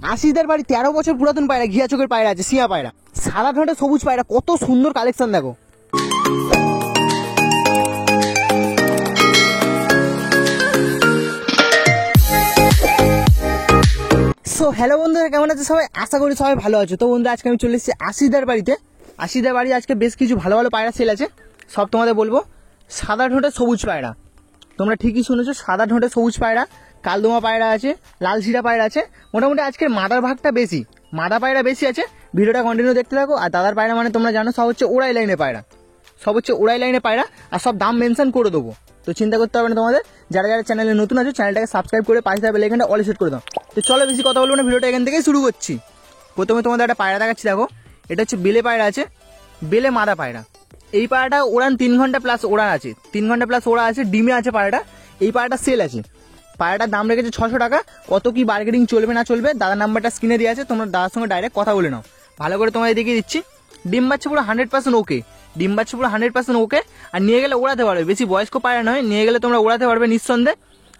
আশিসদার বাড়ি 13 বছর পুরাতন পায়রা, ঘিয়া চোখের পায়রা আছে, সিয়া পায়রা, সাদা ঠোঁটে সবুজ পায়রা, কত সুন্দর কালেকশন দেখো। সো হ্যালো বন্ধুরা, কেমন আছে সবাই? আশা করি সবাই ভালো আছো। তো বন্ধু, আজকে আমি চলে এসেছি আশিসদার বাড়িতে। আশিসদার বাড়ি আজকে বেশ কিছু ভালো ভালো পায়রা সেল আছে, সব তোমাদের বলবো। সাদা ঠোঁটে সবুজ পায়রা, তোমরা ঠিকই শুনেছো, সাদা ঠোঁটে সবুজ পায়রা, কালদোমা পায়রা আছে, লাল শিরা পায়রা আছে। মোটামুটি আজকের মাদার ভাগটা বেশি, মাদা পায়রা বেশি আছে। ভিডিওটা কন্টিনিউ দেখতে থাকো। আর দাদার পায়রা মানে তোমরা জানো সব হচ্ছে ওড়াই লাইনে পায়রা, সব হচ্ছে ওড়াই লাইনে পায়রা, আর সব দাম মেনশন করে দেবো। তো চিন্তা করতে হবে না তোমাদের। যারা যারা চ্যানেলে নতুন আছে, চ্যানেলটাকে সাবস্ক্রাইব করে পাশে থাকা বেল আইকনটা অল সেট করে দাও। তো চলো বেশি কথা বলবো না, ভিডিওটা এখান থেকেই শুরু করছি। প্রথমে তোমাদের একটা পায়রা দেখাচ্ছি, দেখো এটা হচ্ছে বেলে পায়রা আছে, বেলে মাদা পায়রা। এই পায়রাটা ওড়ান 3 ঘন্টা প্লাস ওড়া আছে, 3 ঘন্টা প্লাস ওড়া আছে, ডিমে আছে পায়রাটা। এই পায়রাটা সেল আছে, পায়রাটার দাম রেখেছে 600 টাকা। কত কি বার্গেনিং চলবে না চলবে, দাদার নাম্বারটা স্ক্রিনে দিয়ে আছে, তোমরা দাদার সঙ্গে ডাইরেক্ট কথা বলে নাও। ভালো করে তোমাদের দেখিয়ে দিচ্ছি। ডিম বাচ্চা পুরো 100% ওকে, ডিম বাচ্চা পুরো 100% ওকে। আর নিয়ে গেলে ওড়াতে পারবে, বেশি বয়স্ক পায়রা নয়, নিয়ে গেলে তোমরা ওড়াতে পারবে নিঃসন্দেহে।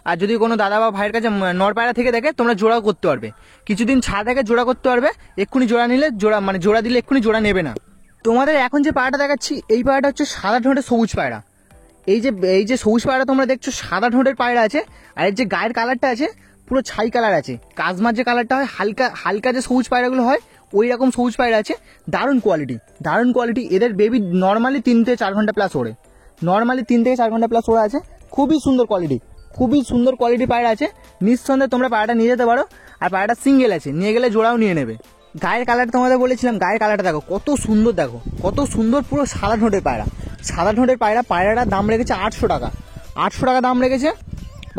আর যদি কোনো দাদা বা ভাইয়ের কাছে নর পায়রা থেকে দেখে, তোমরা জোড়াও করতে পারবে, কিছুদিন ছাড় থেকে জোড়া করতে পারবে। এক্ষুনি জোড়া নিলে জোড়া দিলে এক্ষুনি জোড়া নেবে না। তোমাদের এখন যে পায়রাটা দেখাচ্ছি, এই পায়রাটা হচ্ছে সাদা ঠোঁটে সবুজ পায়রা। এই যে সবুজ পায়রা তোমরা দেখছো, সাদা ঠোঁটের পায়রা আছে। আর এর যে গায়ের কালারটা আছে পুরো ছাই কালার আছে, কাজমার যে কালারটা হয়, হালকা হালকা যে সবুজ পায়রাগুলো হয়, ওই রকম সবুজ পায়রা আছে। দারুণ কোয়ালিটি, দারুণ কোয়ালিটি। এদের বেবি নর্মালি 3 থেকে 4 ঘন্টা প্লাস ওড়ে, নর্মালি 3 থেকে 4 ঘন্টা প্লাস ওড়া আছে। খুবই সুন্দর কোয়ালিটি, খুবই সুন্দর কোয়ালিটি পায়রা আছে। নিঃসন্দেহে তোমরা পায়রাটা নিয়ে যেতে পারো। আর পায়রাটা সিঙ্গেল আছে, নিয়ে গেলে জোড়াও নিয়ে নেবে। গায়ের কালারটা তোমাদের বলেছিলাম, গায়ের কালারটা দেখো কত সুন্দর, দেখো কত সুন্দর, পুরো সাদা ঠোঁটের পায়রা, সাদা ঠোঁটের পায়রা। পায়রাটার দাম রেখেছে 800 টাকা, 800 টাকা দাম রেখেছে।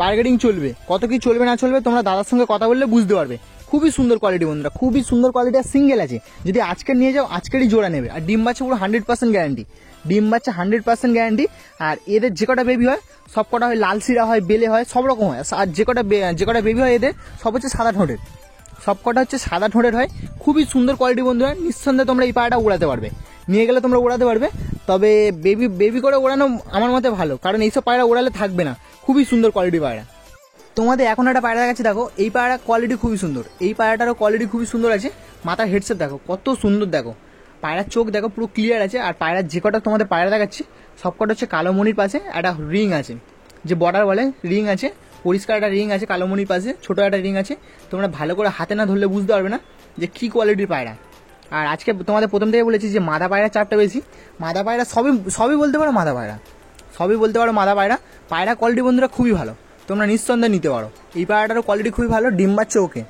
বার্গেনিং চলবে, কত কি চলবে না চলবে তোমরা দাদার সঙ্গে কথা বললে বুঝতে পারবে। খুবই সুন্দর কোয়ালিটি বন্ধুরা, খুবই সুন্দর কোয়ালিটি। আর সিঙ্গেল আছে, যদি আজকের নিয়ে যাও আজকেরই জোড়া নেবে। আর ডিম বাচ্চা পুরো 100% গ্যারান্টি, ডিম বাচ্চা 100% গ্যারান্টি। আর এদের যে কটা বেবি হয় সব কটা হয় লাল সিরা হয়, বেলে হয়, সব রকম হয়। আর যে কটা বেবি হয় এদের সব হচ্ছে সাদা ঠোঁটের, সব কটা হচ্ছে সাদা ঠোঁটের হয়। খুবই সুন্দর কোয়ালিটি বন্ধুরা, নিঃসন্দেহে তোমরা এই পায়রাটা উড়াতে পারবে, নিয়ে গেলে তোমরা উড়াতে পারবে। তবে বেবি করে ওড়ানো আমার মতে ভালো, কারণ এইসব পায়রা ওড়ালে থাকবে না। খুবই সুন্দর কোয়ালিটি পায়রা। তোমাদের এখন একটা পায়রা দেখাচ্ছি, দেখো এই পায়রা কোয়ালিটি খুবই সুন্দর, এই পায়রাটারও কোয়ালিটি খুবই সুন্দর আছে। মাথার হেডসেট দেখো কত সুন্দর, দেখো পায়রার চোখ দেখো পুরো ক্লিয়ার আছে। আর পায়রার যে কটা তোমাদের পায়রা দেখাচ্ছি সব কটা হচ্ছে কালো মণির পাশে একটা রিং আছে, যে বর্ডার বলে, রিং আছে, পরিষ্কার একটা রিং আছে কালো মণির পাশে, ছোটো একটা রিং আছে। তোমরা ভালো করে হাতে না ধরলে বুঝতে পারবে না যে কী কোয়ালিটির পায়রা। আর আজকে তোমাদের প্রথম থেকে বলেছি যে মাদা পায়রা চাপটা বেশি, মাদা পায়রা সবই বলতে পারো, মাদা পায়রা সবই বলতে পারো। মাদা পায়রা পায়রা কোয়ালিটি বন্ধুরা খুবই ভালো, তোমরা নিঃসন্দেহে নিতে পারো। এই পায়রাটারও কোয়ালিটি খুবই ভালো, ডিম বাচ্চা ওকে,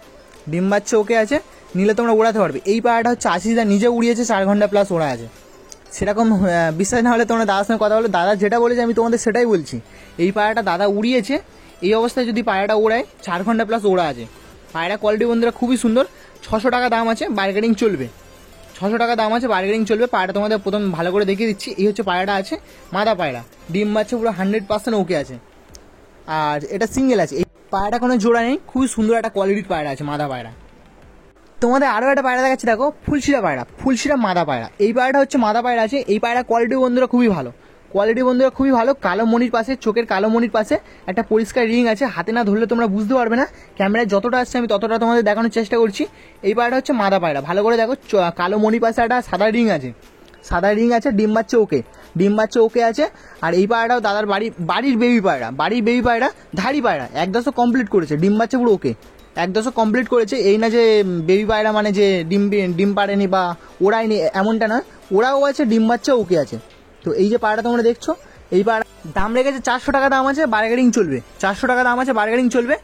ডিম বাচ্চা ওকে আছে, নিলে তোমরা ওড়াতে পারবে। এই পায়রাটা হচ্ছে আশিসদা নিজে উড়িয়েছে, 4 ঘন্টা প্লাস ওড়া আছে। সেরকম বিশ্বাস না হলে তোমরা দাদার সঙ্গে কথা বলো, দাদা যেটা বলেছে আমি তোমাদের সেটাই বলছি। এই পায়রাটা দাদা উড়িয়েছে, এই অবস্থায় যদি পায়রাটা ওড়ায় 4 ঘন্টা প্লাস ওড়া আছে। পায়রা কোয়ালিটি বন্ধুরা খুবই সুন্দর। 600 টাকা দাম আছে, বার্গেনিং চলবে, 600 টাকা দাম আছে, বার্গেনিং চলবে। পায়রাটা তোমাদের প্রথম ভালো করে দেখিয়ে দিচ্ছি। এই হচ্ছে পায়রাটা আছে, মাদা পায়রা, ডিম বাচ্চা পুরো 100% ওকে আছে। আর এটা সিঙ্গেল আছে, এই পায়রাটা কোনো জোড়া নেই, খুবই সুন্দর একটা কোয়ালিটির পায়রা আছে, মাদা পায়রা। তোমাদের আরও একটা পায়রা দেখাচ্ছি, দেখো ফুলশিরা পায়রা, ফুলশিরা মাদা পায়রা। এই পায়রাটা হচ্ছে মাদা পায়রা আছে। এই পায়রা কোয়ালিটি বন্ধুরা খুবই ভালো, কোয়ালিটি বন্ধুরা খুবই ভালো। কালো মণির পাশে, চোখের কালো মণির পাশে একটা পরিষ্কার রিং আছে, হাতে না ধরলে তোমরা বুঝতে পারবে না। ক্যামেরায় যতটা আসছে আমি ততটা তোমাদের দেখানোর চেষ্টা করছি। এই পায়রাটা হচ্ছে মাদা পায়রা, ভালো করে দেখো, কালো মণির পাশে একটা সাদা রিং আছে, সাদা রিং আছে। ডিম বাচ্চা ওকে, ডিম বাচ্চা ওকে আছে। আর এই পায়রাটাও দাদার বাড়ির বেবি পায়রা, বাড়ির বেবি পায়রা, ধাড়ি পায়রা, 1 দশক কমপ্লিট করেছে, ডিম বাচ্চা পুরো ওকে, 1 দশক কমপ্লিট করেছে। এই না যে বেবি পায়রা মানে যে ডিম পাড়েনি বা ওড়ায়নি, এমনটা নয়, ওরাও আছে, ডিম বাচ্চা ওকে আছে। তো এই যে পায়রাটা তোমরা দেখছো, এই পায়রা দাম রেখেছে 400 টাকা দাম আছে, বার্গেনিং চলবে, 400 টাকা দাম আছে, বার্গেনিং চলবে।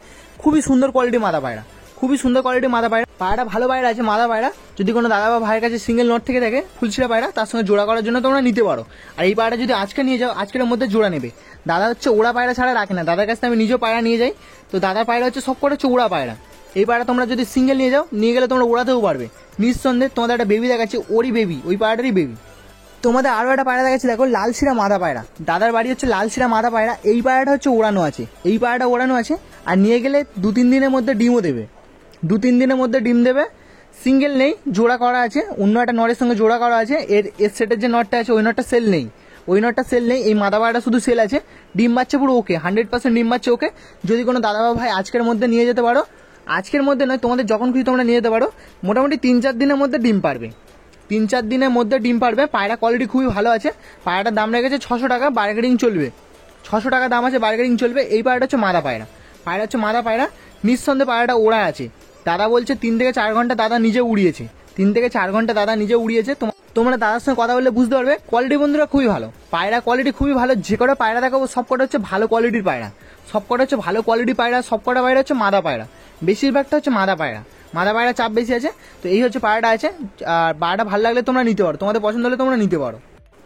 খুবই সুন্দর কোয়ালিটি মাদা পায়রা, খুবই সুন্দর কোয়ালিটি মাদা পায়রা। পায়রাটা ভালো পায়রা আছে, মাদা পায়রা। যদি কোনো দাদা বা ভাইয়ের কাছে সিঙ্গেল নট থেকে থাকে ফুলশিরা পায়রা, তার সঙ্গে জোড়া করার জন্য তোমরা নিতে পারো। আর এই পায়রাটা যদি আজকে নিয়ে যাও, আজকের মধ্যে জোড়া নেবে। দাদা হচ্ছে ওড়া পায়রা ছাড়া রাখে না, দাদার কাছে আমি নিজেও পায়রা নিয়ে যাই। তো দাদার পায়রা হচ্ছে সব করে হচ্ছে ওড়া পায়রা। এই পায়রা তোমরা যদি সিঙ্গেল নিয়ে যাও, নিয়ে গেলে তোমরা ওড়াতেও পারবে নিঃসন্দেহে। তোমাদের একটা বেবি দেখাচ্ছে, ওরই বেবি, ওই পায়রাটারই বেবি। তোমাদের আরও একটা পায়রা দেখাচ্ছি, দেখো লালশিরা মাদা পায়রা। দাদার বাড়ি হচ্ছে লালশিরা মাদা পায়রা। এই পায়রাটা হচ্ছে ওড়ানো আছে, এই পায়রাটা ওড়ানো আছে। আর নিয়ে গেলে 2-3 দিনের মধ্যে ডিমও দেবে, 2-3 দিনের মধ্যে ডিম দেবে। সিঙ্গেল নেই, জোড়া করা আছে, অন্য একটা নটের সঙ্গে জোড়া করা আছে। এর সেটের যে নটটা আছে ওই নটটা সেল নেই, ওই নটটা সেল নেই। এই মাদা পায়রাটা শুধু সেল আছে। ডিম বাচ্চা পুরো ওকে, 100% ডিম বাচ্চা ওকে। যদি কোনো দাদা বা ভাই আজকের মধ্যে নিয়ে যেতে পারো, আজকের মধ্যে নয়, তোমাদের যখন খুশি তোমরা নিয়ে যেতে পারো। মোটামুটি 3-4 দিনের মধ্যে ডিম পারবে, 3-4 দিনের মধ্যে ডিম পারবে। পায়রা কোয়ালিটি খুবই ভালো আছে। পায়রাটার দাম রেখেছে 600 টাকা, বার্গেনিং চলবে। 600 টাকা দাম আছে, বার্গেনিং চলবে। এই পায়রাটা হচ্ছে মাদা পায়রা, পায়রা হচ্ছে মাদা পায়রা। নিঃসন্দেহে পায়রাটা ওড়া আছে। দাদা বলছে 3 থেকে 4 ঘন্টা দাদা নিজে উড়িয়েছে, 3 থেকে 4 ঘন্টা দাদা নিজে উড়িয়েছে। তোমরা দাদার সঙ্গে কথা বললে বুঝতে পারবে। কোয়ালিটি বন্ধুরা খুবই ভালো, পায়রা কোয়ালিটি খুবই ভালো। যে কটা পায়রা দেখাবো সব কটা হচ্ছে ভালো কোয়ালিটির পায়রা, সব কটা হচ্ছে ভালো কোয়ালিটির পায়রা। সব কটা পায়রা হচ্ছে মাদা পায়রা, বেশিরভাগটা হচ্ছে মাদা পায়রা। মাদা পায়রা চাপ বেশি আছে। তো এই হচ্ছে পায়রাটা আছে। আর পায়রাটা ভালো লাগলে তোমরা নিতে পারো, তোমাদের পছন্দ হলে তোমরা নিতে পারো।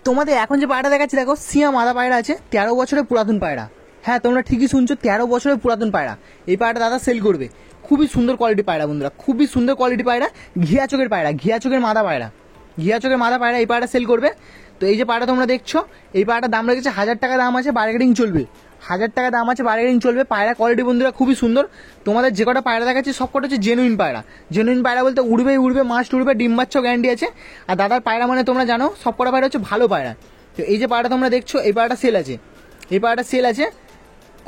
তোমাদের এখন যে পায়রাটা দেখাচ্ছি দেখো, সিয়া মাদা পায়রা আছে, 13 বছরের পুরাতন পায়রা। হ্যাঁ, তোমরা ঠিকই শুনছো, 13 বছরের পুরাতন পায়রা। এই পায়রাটা দাদা সেল করবে। খুবই সুন্দর কোয়ালিটি পায়রা বন্ধুরা, খুবই সুন্দর কোয়ালিটি পায়রা। ঘিয়া চোখের পায়রা, ঘিয়া চোখের মাদা পায়রা, ঘিয়া চোখের মাদা পায়রা। এই পায়রাটা সেল করবে। তো এই যে পায়রা তোমরা দেখছো, এই পায়রাটার দাম রেখেছে 1000 টাকা দাম আছে, বার্গেনিং চলবে। 1000 টাকা দাম আছে, বার্গেনিং চলবে। পায়রা কোয়ালিটি বন্ধুরা খুবই সুন্দর। তোমাদের যে কটা পায়রা দেখাচ্ছি সব কটা হচ্ছে জেনুইন পায়রা। জেনুইন পায়রা বলতে উড়বেই উড়বে, মাস্ট উড়বে, ডিম বাচ্চাও গ্যারান্টি আছে। আর দাদার পায়রা মানে তোমরা জানো সব কটা পায়রা হচ্ছে ভালো পায়রা। তো এই যে পায়রা তোমরা দেখছো, এই পায়রাটা সেল আছে, এই পায়রাটা সেল আছে।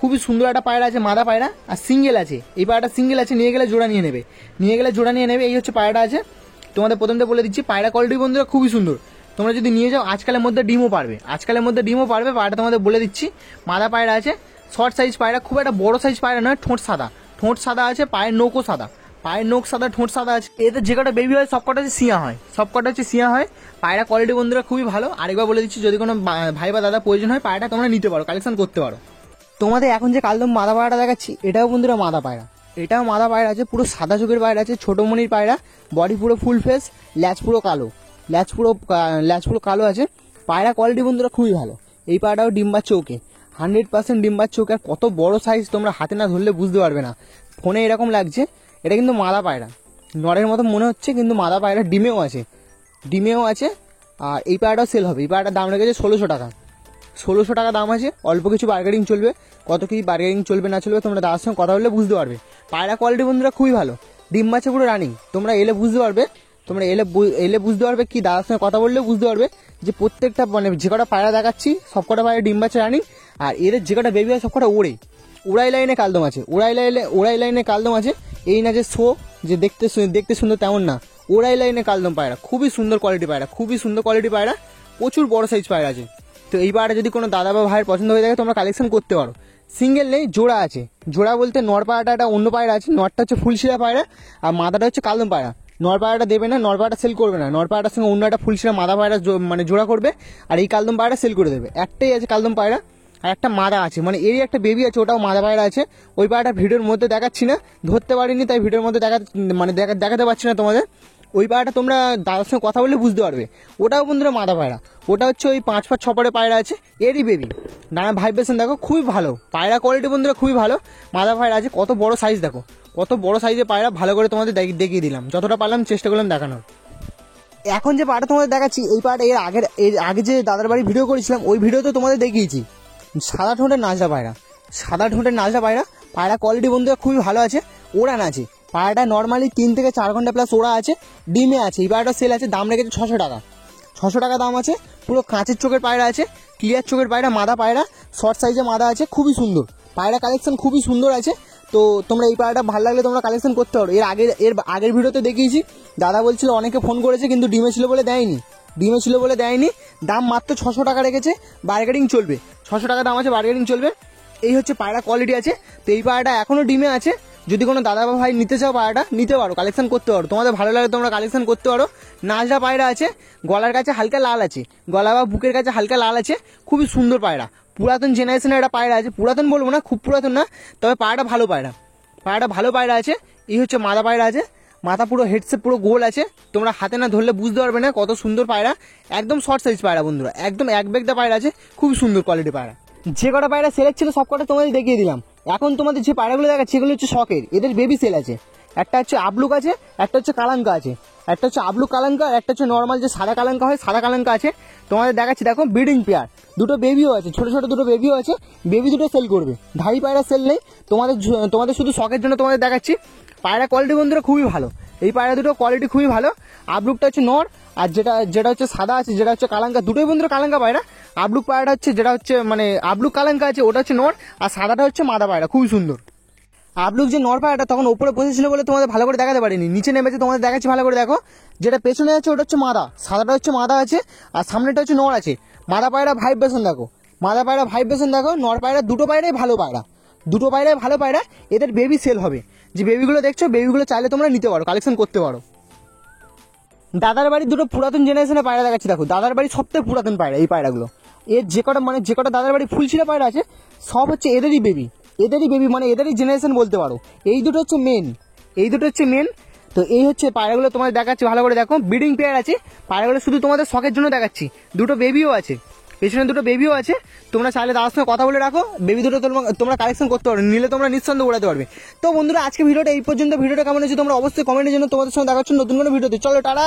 খুবই সুন্দর একটা পায়রা আছে, মাদা পায়রা। আর সিঙ্গেল আছে, এই পায়রাটা সিঙ্গেল আছে, নিয়ে গেলে জোড়া নিয়ে নেবে, নিয়ে গেলে জোড়া নিয়ে নেবে। এই হচ্ছে পায়রাটা আছে। তোমাদের প্রথমটা বলে দিচ্ছি, পায়রা কোয়ালিটি বন্ধুরা খুবই সুন্দর। তোমরা যদি নিয়ে যাও আজকালের মধ্যে ডিমও পারবে, আজকালের মধ্যে ডিমও পারবে। পায়রাটা তোমাদের বলে দিচ্ছি, মাদা পায়রা আছে, শর্ট সাইজ পায়রা, খুব একটা বড় সাইজ পায়রা নয়। ঠোঁট সাদা, ঠোঁট সাদা আছে, পায়ের নৌকো সাদা, পায়ের নখ সাদা, ঠোঁট সাদা আছে। এতে যে কটা বেবি হয় সব কটা হচ্ছে সিয়া হয়, সব কটা হচ্ছে সিয়া হয়। পায়রা কোয়ালিটি বন্ধুরা খুবই ভালো। আরেকবার বলে দিচ্ছি, যদি কোনো ভাই বা দাদা প্রয়োজন হয় পায়রাটা তোমরা নিতে পারো, কালেকশন করতে পারো। তোমাদের এখন যে কালদম মাদা পায়রাটা দেখাচ্ছি, এটাও বন্ধুরা মাদা পায়রা, এটাও মাদা পায়রা আছে। পুরো সাদা চোখের পায়রা আছে, ছোটো মনির পায়রা। বডি পুরো ফুল ফেস, ল্যাচ পুরো কালো, ল্যাচ পুরো কালো আছে। পায়রা কোয়ালিটি বন্ধুরা খুবই ভালো। এই পায়রাটাও ডিম বাচ্চা ওকে, 100% ডিম বাচ্চা ওকে। আর কত বড় সাইজ তোমরা হাতে না ধরলে বুঝতে পারবে না, ফোনে এরকম লাগছে। এটা কিন্তু মাদা পায়রা, নরের মতো মনে হচ্ছে, কিন্তু মাদা পায়রা। ডিমেও আছে, ডিমেও আছে। আর এই পায়রাটাও সেল হবে। এই পায়রাটার দাম রেখেছে 1600 টাকা, 1600 টাকা দাম আছে। অল্প কিছু বার্গেনিং চলবে, কত কি বার্গেনিং চলবে না চলবে তোমরা দাদার সঙ্গে কথা বললে বুঝতে পারবে। পায়রা কোয়ালিটি বন্ধুরা খুবই ভালো, ডিম বাচ্চা পুরো রানিং। তোমরা এলে বুঝতে পারবে, তোমরা এলে বুঝতে পারবে, কি দাদার সঙ্গে কথা বললে বুঝতে পারবে যে প্রত্যেকটা মানে যে কটা পায়রা দেখাচ্ছি সব কটা পায়রা ডিম বাচ্চা রানিং। আর এদের যে কটা বেবি হয় সব কটা উড়াই লাইনে কালদম আছে, ওড়াই লাইনে কালদম আছে। এই না যে যে দেখতে সুন্দর তেমন না, ওড়াই লাইনে কালদম পায়রা। খুবই সুন্দর কোয়ালিটি পায়রা, খুবই সুন্দর কোয়ালিটি পায়রা। প্রচুর বড় সাইজ পায়রা আছে। তো এই পায়রা যদি কোনো দাদা বা ভাইয়ের পছন্দ হয়ে থাকে তোমরা কালেকশন করতে পারো। সিঙ্গেল নেই, জোড়া আছে। জোড়া বলতে নর পায়রাটা একটা অন্য পায়রা আছে, নরটা হচ্ছে ফুলশিরা পায়রা আর মাদাটা হচ্ছে কালদম পায়রা। নর পায়রাটা দেবে না, নর পায়রাটা সেল করবে না। নর পায়রার সঙ্গে অন্য একটা ফুলশিরা মাদা পায়রা মানে জোড়া করবে, আর এই কালদম পায়রা সেল করে দেবে। একটাই আছে কালদম পায়রা, আর একটা মাদা আছে, মানে এরই একটা বেবি আছে, ওটাও মাদা পায়রা আছে। ওই পায়রাটা ভিডিওর মধ্যে দেখাচ্ছি না, ধরতে পারিনি, তাই ভিডিওর মধ্যে দেখাতে পারছি না তোমাদের। ওই পায়রাটা তোমরা দাদার সঙ্গে কথা বললে বুঝতে পারবে। ওটাও বন্ধুরা মাদা পায়রা, ওটা হচ্ছে ওই 5 পা 6 পায়রা আছে, এরই বেবি। নানা ভাইব্রেশন দেখো, খুবই ভালো পায়রা কোয়ালিটি বন্ধুরা, খুবই ভালো। মাদা পায়রা আছে, কত বড় সাইজ দেখো, কত বড় সাইজের পায়রা। ভালো করে তোমাদের দেখিয়ে দিলাম, যতটা পারলাম চেষ্টা করলাম দেখানোর। এখন যে পায়রাটা তোমাদের দেখাচ্ছি, এই পায়রাটা এর আগে যে দাদার বাড়ি ভিডিও করেছিলাম ওই ভিডিওতে তোমাদের দেখিয়েছি। সাদা ঠোঁটের নাজরা পায়রা, সাদা ঠোঁটের নাজরা পায়রা। পায়রা কোয়ালিটি বন্ধুরা খুবই ভালো আছে, ওড়ান আছে। পায়রাটা নর্মালি 3 থেকে 4 ঘন্টা প্লাস ওড়া আছে, ডিমে আছে। এই পায়রাটা সেল আছে, দাম রেখেছে 600 টাকা, 600 টাকা দাম আছে। পুরো কাঁচের চোখের পায়রা আছে, ক্লিয়ার চোখের পায়রা, মাদা পায়রা, শর্ট সাইজে মাদা আছে, খুবই সুন্দর পায়রা। কালেকশন খুবই সুন্দর আছে। তো তোমরা এই পায়রাটা ভালো লাগলে তোমরা কালেকশন করতে পারো। আগের ভিডিওতে দেখিয়েছি, দাদা বলছিল অনেকে ফোন করেছে কিন্তু ডিমে ছিল বলে দেয়নি। দাম মাত্র 600 টাকা রেখেছে, বার্গেনিং চলবে। 600 টাকা দাম আছে, বার্গেনিং চলবে। এই হচ্ছে পায়রা কোয়ালিটি আছে। তো এই পায়রাটা এখনও ডিমে আছে। যদি কোনো দাদা বা ভাই নিতে চাও পায়রাটা নিতে পারো, কালেকশন করতে পারো, তোমাদের ভালো লাগে তোমরা কালেকশন করতে পারো। নাজরা পায়রা আছে, গলার কাছে হালকা লাল আছে, গলা বা বুকের কাছে হালকা লাল আছে, খুবই সুন্দর পায়রা। পুরাতন জেনারেশনের একটা পায়রা আছে, পুরাতন বলবো না, খুব পুরাতন না, তবে পায়রাটা ভালো পায়রা আছে। এই হচ্ছে মাদা পায়রা আছে, মাথা পুরো হেডসেট পুরো গোল আছে। তোমরা হাতে না ধরলে বুঝতে পারবে না কত সুন্দর পায়রা। একদম শর্ট সাইজ পায়রা বন্ধুরা, একদম এক বেগদা পায়রা আছে, খুবই সুন্দর কোয়ালিটি পায়রা। যে কটা পায়রা সেলেক্ট ছিল সব কটা তোমাদের দেখিয়ে দিলাম। এখন তোমাদের যে পায়রাগুলো দেখাচ্ছি এগুলো হচ্ছে শখের, এদের বেবি সেল আছে। একটা হচ্ছে আবলুক আছে, একটা হচ্ছে কালাঙ্কা আছে, একটা হচ্ছে আবলুক কালাঙ্কা, একটা হচ্ছে নর্মাল যে সাদা কালাঙ্কা হয়, সাদা কালাঙ্কা আছে। তোমাদের দেখাচ্ছি দেখো, ব্রিডিং পেয়ার, দুটো বেবিও আছে, ছোট ছোট দুটো বেবিও আছে। বেবি দুটো সেল করবে, ধাড়ি পায়রা সেল নেই। তোমাদের শুধু শখের জন্য তোমাদের দেখাচ্ছি। পায়রা কোয়ালিটি বন্ধুরা খুবই ভালো, এই পায়রা দুটো কোয়ালিটি খুবই ভালো। আবলুকটা হচ্ছে নর, আর যেটা হচ্ছে সাদা আছে, যেটা হচ্ছে কালাঙ্কা, দুটোই বন্ধুরা কালাঙ্কা পায়রা। আবলুক পায়রাটা হচ্ছে যেটা হচ্ছে মানে আবলুক কালাঙ্কা আছে, ওটা হচ্ছে নর, আর সাদাটা হচ্ছে মাদা পায়রা, খুবই সুন্দর। আপলুক যে নর পায়রাটা তখন ওপরে বসেছিল বলে তোমাদের ভালো করে দেখাতে পারিনি, নিচে নেমেছে, তোমাদের দেখাচ্ছি ভালো করে দেখো। যেটা পেছনে আছে ওটা হচ্ছে মাদা, সাদাটা হচ্ছে মাদা আছে, আর সামনেটা হচ্ছে নর আছে। মাদা পায়রা ভাইব্রেশন দেখো, মাদা পায়রা ভাইব্রেশন দেখো, নর পায়রা দুটো পায়রাই ভালো পায়রা, দুটো পায়রাই ভালো পায়রা। এদের বেবি সেল হবে, যে বেবিগুলো দেখছো বেবিগুলো চাইলে তোমরা নিতে পারো, কালেকশন করতে পারো। দাদার বাড়ির দুটো পুরাতন জেনারেশনের পায়রা দেখাচ্ছি দেখো, দাদার বাড়ির সবথেকে পুরাতন পায়রা এই পায়রাগুলো। এর যে কটা দাদার বাড়ি ফুলশিরা পায়রা আছে সব হচ্ছে এদেরই বেবি, মানে এদেরই জেনারেশন বলতে পারো। এই দুটো হচ্ছে মেন, এই দুটো হচ্ছে মেন। তো এই হচ্ছে পায়রাগুলো তোমাদের দেখাচ্ছি ভালো করে দেখো, ব্রিডিং পেয়ার আছে পায়রাগুলো, শুধু তোমাদের শখের জন্য দেখাচ্ছি। দুটো বেবিও আছে, পেছনে দুটো বেবিও আছে, তোমরা চাইলে দাদার সঙ্গে কথা বলে রাখো, বেবি দুটো তোমরা কালেকশন করতে পারো, নিলে তোমরা নিঃসন্দেহে উড়াতে পারবে। তো বন্ধুরা আজকে ভিডিওটা এই পর্যন্ত, ভিডিওটা কেমন হয়েছে তোমরা অবশ্যই কমেন্টের জন্য, তোমাদের সঙ্গে দেখা হচ্ছে নতুন কোনো ভিডিওতে। চলো টাটা।